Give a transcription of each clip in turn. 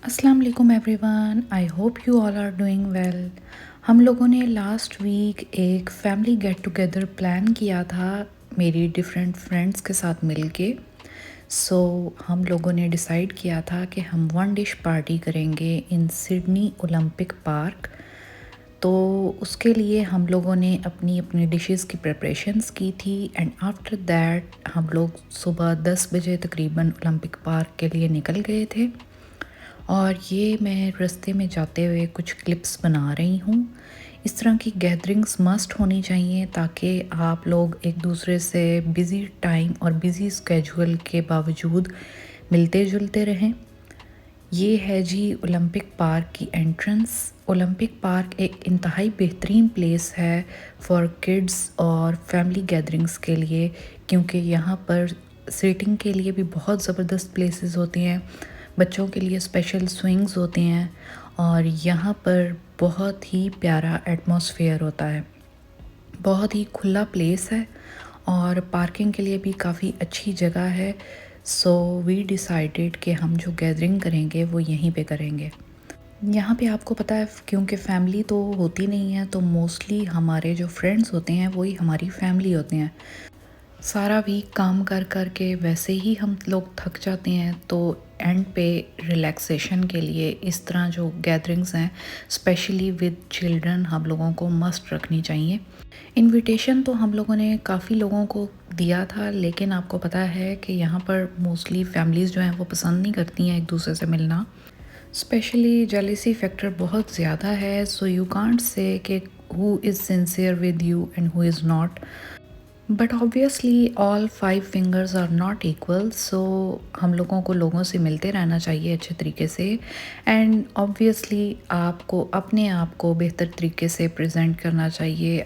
अस्सलाम वालेकुम everyone, I hope you all are doing well. हम लोगों ने लास्ट वीक एक फैमिली गेट टुगेदर प्लान किया था मेरी डिफरेंट फ्रेंड्स के साथ मिलके। सो हम लोगों ने डिसाइड किया था कि हम वन डिश पार्टी करेंगे इन सिडनी ओलंपिक पार्क। तो उसके लिए हम लोगों ने अपनी अपनी डिशेस की प्रिपरेशंस की थी एंड आफ्टर दैट हम लोग सुबह 10 बजे तकरीबन ओलंपिक पार्क के लिए निकल गए थे। और ये मैं रास्ते में जाते हुए कुछ क्लिप्स बना रही हूँ। इस तरह की गैदरिंग्स मस्ट होनी चाहिए ताकि आप लोग एक दूसरे से बिज़ी टाइम और बिज़ी स्केजुअल के बावजूद मिलते जुलते रहें। ये है जी ओलंपिक पार्क की एंट्रेंस। ओलंपिक पार्क एक इंतहाई बेहतरीन प्लेस है फॉर किड्स और फैमिली गैदरिंग्स के लिए, क्योंकि यहाँ पर सीटिंग के लिए भी बहुत ज़बरदस्त प्लेसेस होती हैं, बच्चों के लिए स्पेशल स्विंग्स होते हैं और यहाँ पर बहुत ही प्यारा एटमॉस्फेयर होता है। बहुत ही खुला प्लेस है और पार्किंग के लिए भी काफ़ी अच्छी जगह है। सो वी डिसाइडेड कि हम जो गैदरिंग करेंगे वो यहीं पे करेंगे। यहाँ पे आपको पता है, क्योंकि फैमिली तो होती नहीं है, तो मोस्टली हमारे जो फ्रेंड्स होते हैं वही हमारी फैमिली होते हैं। सारा वीक काम कर कर के वैसे ही हम लोग थक जाते हैं, तो एंड पे रिलैक्सेशन के लिए इस तरह जो गैदरिंग्स हैं स्पेशली विद चिल्ड्रन हम लोगों को मस्ट रखनी चाहिए। इनविटेशन तो हम लोगों ने काफ़ी लोगों को दिया था, लेकिन आपको पता है कि यहाँ पर मोस्टली फैमिलीज़ जो हैं वो पसंद नहीं करती हैं एक दूसरे से मिलना। स्पेशली जेलिसी फैक्टर बहुत ज़्यादा है, सो यू कांट से कि who is sincere with you and who is not. But obviously all 5 fingers are not equal, so हम लोगों को लोगों से मिलते रहना चाहिए अच्छे तरीके से। एंड ऑब्वियसली आपको अपने आप को बेहतर तरीके से प्रेजेंट करना चाहिए।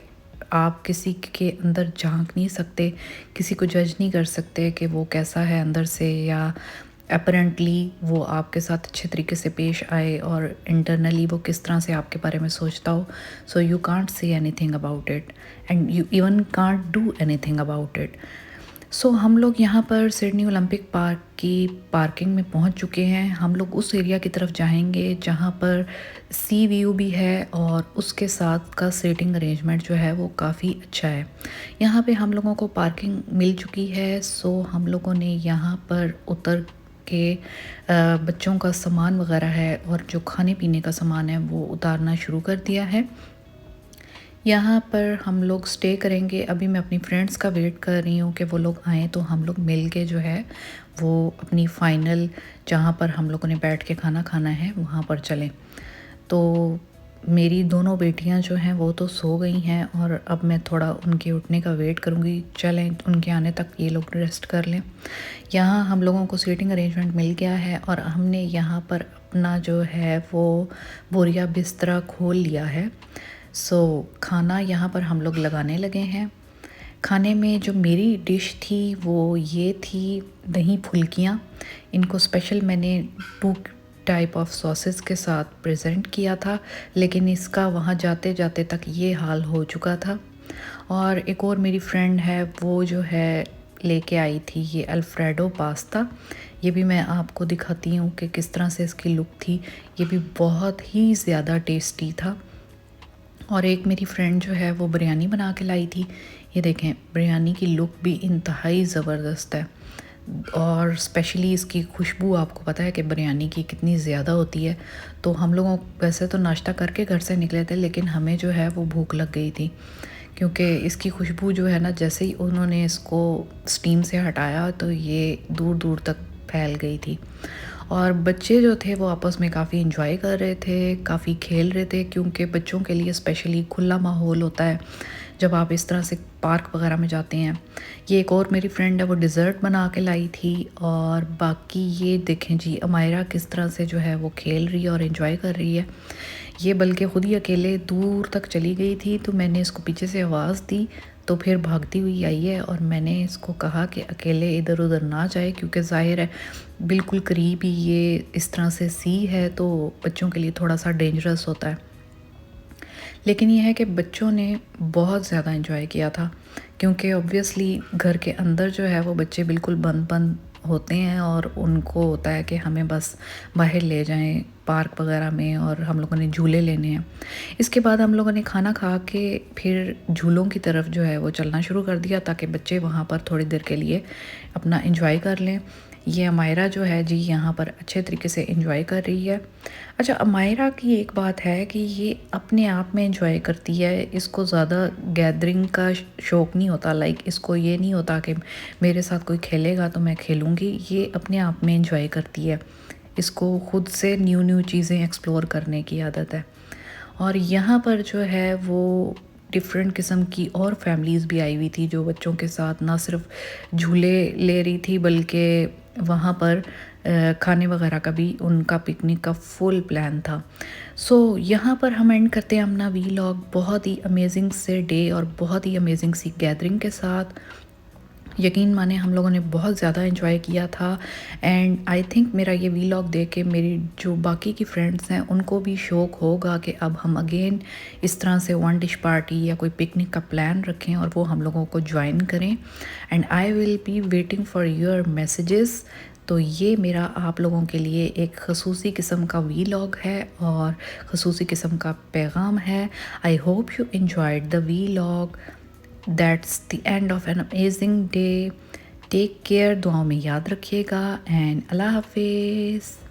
आप किसी के अंदर झांक नहीं सकते, किसी को जज नहीं कर सकते कि वो कैसा है अंदर से, या अपरेंटली वो आपके साथ अच्छे तरीके से पेश आए और इंटरनली वो किस तरह से आपके बारे में सोचता हो। So you can't say anything about it and you even can't do anything about it. So हम लोग यहाँ पर सिडनी ओलंपिक पार्क की पार्किंग में पहुँच चुके हैं। हम लोग उस एरिया की तरफ जाएंगे जहाँ पर सी व्यू भी है और उसके साथ का सीटिंग अरेंजमेंट जो है वो काफ़ी अच्छा है। यहाँ पे हम लोगों को पार्किंग मिल चुकी है, सो हम लोगों ने यहाँ पर उतर के बच्चों का सामान वगैरह है और जो खाने पीने का सामान है वो उतारना शुरू कर दिया है। यहाँ पर हम लोग स्टे करेंगे। अभी मैं अपनी फ्रेंड्स का वेट कर रही हूँ कि वो लोग आएँ तो हम लोग मिल के जो है वो अपनी फ़ाइनल जहाँ पर हम लोगों ने बैठ के खाना खाना है वहाँ पर चलें। तो मेरी दोनों बेटियां जो हैं वो तो सो गई हैं और अब मैं थोड़ा उनके उठने का वेट करूँगी। चलें उनके आने तक ये लोग रेस्ट कर लें। यहाँ हम लोगों को सीटिंग अरेंजमेंट मिल गया है और हमने यहाँ पर अपना जो है वो बोरिया बिस्तरा खोल लिया है। सो खाना यहाँ पर हम लोग लगाने लगे हैं। खाने में जो मेरी डिश थी वो ये थी दही फुल्कियाँ। इनको स्पेशल मैंने 2 टाइप ऑफ सॉसेस के साथ प्रेजेंट किया था, लेकिन इसका वहाँ जाते जाते तक ये हाल हो चुका था। और एक और मेरी फ्रेंड है वो जो है लेके आई थी ये अल्फ्रेडो पास्ता। ये भी मैं आपको दिखाती हूँ कि किस तरह से इसकी लुक थी। ये भी बहुत ही ज़्यादा टेस्टी था। और एक मेरी फ्रेंड जो है वो बिरयानी बना के लाई थी। ये देखें, बिरयानी की लुक भी इंतहाई ज़बरदस्त है और स्पेशली इसकी खुशबू आपको पता है कि बिरयानी की कितनी ज़्यादा होती है। तो हम लोगों वैसे तो नाश्ता करके घर से निकले थे, लेकिन हमें जो है वो भूख लग गई थी, क्योंकि इसकी खुशबू जो है ना, जैसे ही उन्होंने इसको स्टीम से हटाया तो ये दूर दूर तक फैल गई थी। और बच्चे जो थे वो आपस में काफ़ी इंजॉय कर रहे थे, काफ़ी खेल रहे थे, क्योंकि बच्चों के लिए स्पेशली खुला माहौल होता है जब आप इस तरह से पार्क वगैरह में जाते हैं। ये एक और मेरी फ्रेंड है वो डिज़र्ट बना के लाई थी। और बाकी ये देखें जी, अमायरा किस तरह से जो है वो खेल रही है और इन्जॉय कर रही है। ये बल्कि ख़ुद ही अकेले दूर तक चली गई थी, तो मैंने इसको पीछे से आवाज़ दी तो फिर भागती हुई आई है। और मैंने इसको कहा कि अकेले इधर उधर ना जाए, क्योंकि ज़ाहिर है बिल्कुल करीब ही ये इस तरह से सी है तो बच्चों के लिए थोड़ा सा डेंजरस होता है। लेकिन ये है कि बच्चों ने बहुत ज़्यादा एंजॉय किया था, क्योंकि ऑब्वियसली घर के अंदर जो है वो बच्चे बिल्कुल बंद बंद होते हैं और उनको होता है कि हमें बस बाहर ले जाएं पार्क वगैरह में और हम लोगों ने झूले लेने हैं। इसके बाद हम लोगों ने खाना खा के फिर झूलों की तरफ जो है वो चलना शुरू कर दिया ताकि बच्चे वहाँ पर थोड़ी देर के लिए अपना एंजॉय कर लें। ये अमायरा जो है जी यहाँ पर अच्छे तरीके से एंजॉय कर रही है। अच्छा, अमायरा की एक बात है कि ये अपने आप में एंजॉय करती है, इसको ज़्यादा गैदरिंग का शौक़ नहीं होता। लाइक इसको ये नहीं होता कि मेरे साथ कोई खेलेगा तो मैं खेलूँगी, ये अपने आप में एंजॉय करती है। इसको खुद से न्यू न्यू चीज़ें एक्सप्लोर करने की आदत है। और यहाँ पर जो है वो डिफरेंट किस्म की और फैमिलीज़ भी आई हुई थी जो बच्चों के साथ ना सिर्फ झूले ले रही थी बल्कि वहाँ पर खाने वगैरह का भी उनका पिकनिक का फुल प्लान था। सो यहाँ पर हम एंड करते हैं अपना वीलॉग बहुत ही अमेजिंग से डे और बहुत ही अमेजिंग सी गैदरिंग के साथ। यकीन माने हम लोगों ने बहुत ज़्यादा एंजॉय किया था एंड आई थिंक मेरा ये वीलॉग देख के मेरी जो बाकी की फ्रेंड्स हैं उनको भी शौक होगा कि अब हम अगेन इस तरह से वन डिश पार्टी या कोई पिकनिक का प्लान रखें और वो हम लोगों को ज्वाइन करें। And I will be waiting for your messages. तो ये मेरा आप लोगों के लिए एक खसूसी किस्म का वीलॉग है और खसूसी किस्म का पैगाम है। आई hope you enjoyed the vlog. That's the end of an amazing day. Take care, दुआओं में याद रखिएगा एंड अल्लाह हाफिज़।